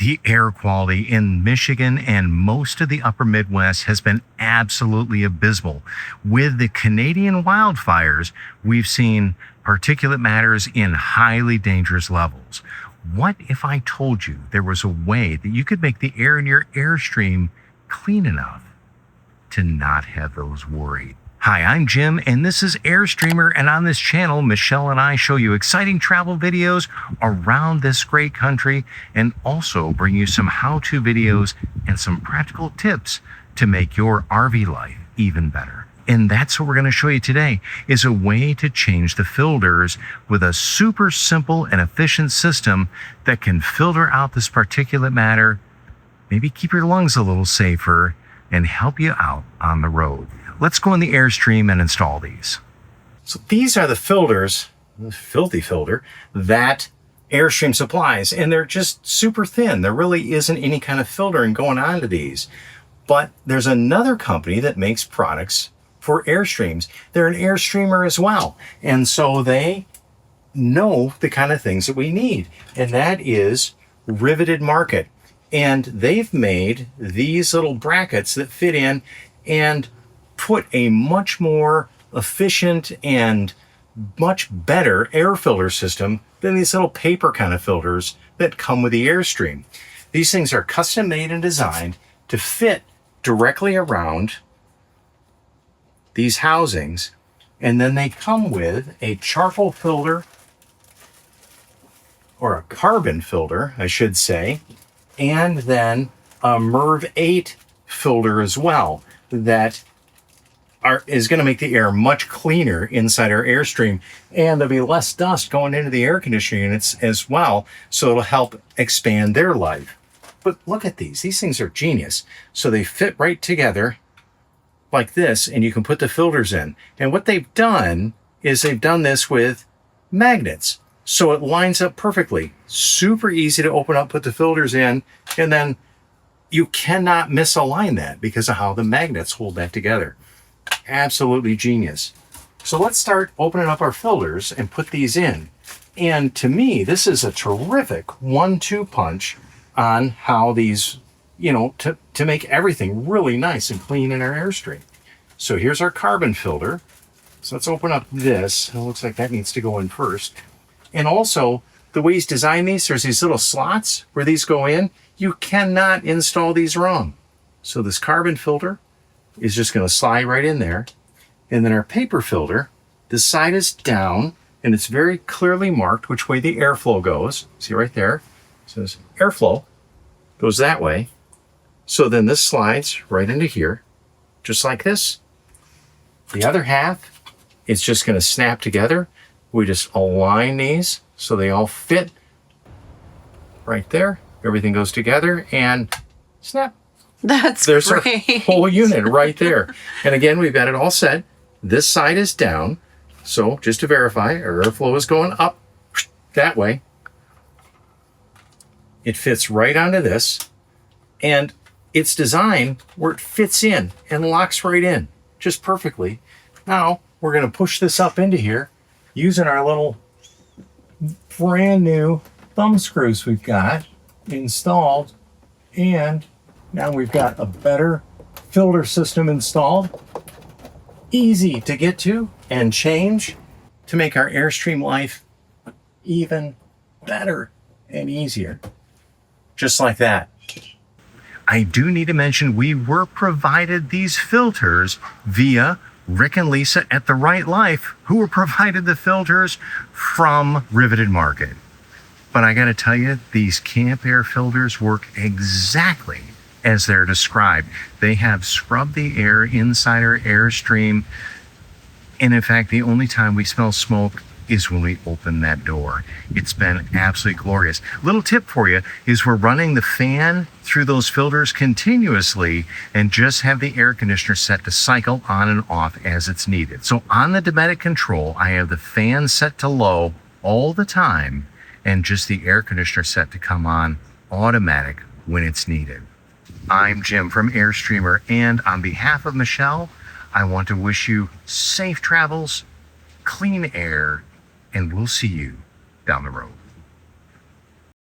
The air quality in Michigan and most of the upper Midwest has been absolutely abysmal. With the Canadian wildfires, we've seen particulate matters in highly dangerous levels. What if I told you there was a way that you could make the air in your Airstream clean enough to not have those worries? Hi, I'm Jim, and this is AirStreamer, and on this channel, Michelle and I show you exciting travel videos around this great country and also bring you some how-to videos and some practical tips to make your RV life even better. And that's what we're going to show you today, is a way to change the filters with a super simple and efficient system that can filter out this particulate matter, maybe keep your lungs a little safer, and help you out on the road. Let's go in the Airstream and install these. So these are the filters, the filthy filter, that Airstream supplies, and they're just super thin. There really isn't any kind of filtering going on to these. But there's another company that makes products for Airstreams. They're an Airstreamer as well. And so they know the kind of things that we need. And that is Riveted Market. And they've made these little brackets that fit in and put a much more efficient and much better air filter system than these little paper kind of filters that come with the Airstream. These things are custom made and designed to fit directly around these housings, and then they come with a charcoal filter, or a carbon filter, I should say, and then a MERV 8 filter as well that is going to make the air much cleaner inside our Airstream, and there'll be less dust going into the air conditioning units as well, so it'll help expand their life. But look at these things are genius. So they fit right together like this, and you can put the filters in. And what they've done is they've done this with magnets, so it lines up perfectly. Super easy to open up, put the filters in, and then you cannot misalign that because of how the magnets hold that together. Absolutely genius. So let's start opening up our filters and put these in. And to me, this is a terrific 1-2 punch on how these, to make everything really nice and clean in our Airstream. So here's our carbon filter. So let's open up this. It looks like that needs to go in first. And also, the way he's designed these, there's these little slots where these go in. You cannot install these wrong. So this carbon filter is just going to slide right in there. And then our paper filter, this side is down, and it's very clearly marked which way the airflow goes. See right there? It says airflow goes that way. So then this slides right into here, just like this. The other half is just going to snap together. We just align these so they all fit right there. Everything goes together and snap. There's great. Our whole unit right there. And again, we've got it all set. This side is down. So just to verify, our airflow is going up that way. It fits right onto this. And it's designed where it fits in and locks right in just perfectly. Now we're going to push this up into here using our little brand new thumb screws we've got installed, and now we've got a better filter system installed, easy to get to and change to make our Airstream life even better and easier. Just like that. I do need to mention we were provided these filters via Rick and Lisa at The Right Life, who were provided the filters from Riveted Market. But I got to tell you, these Campair filters work exactly as they're described. They have scrubbed the air inside our Airstream. And in fact, the only time we smell smoke is when we open that door. It's been absolutely glorious. Little tip for you is we're running the fan through those filters continuously and just have the air conditioner set to cycle on and off as it's needed. So on the Dometic control, I have the fan set to low all the time and just the air conditioner set to come on automatic when it's needed. I'm Jim from AirStreamer, and on behalf of Michelle, I want to wish you safe travels, clean air, and we'll see you down the road.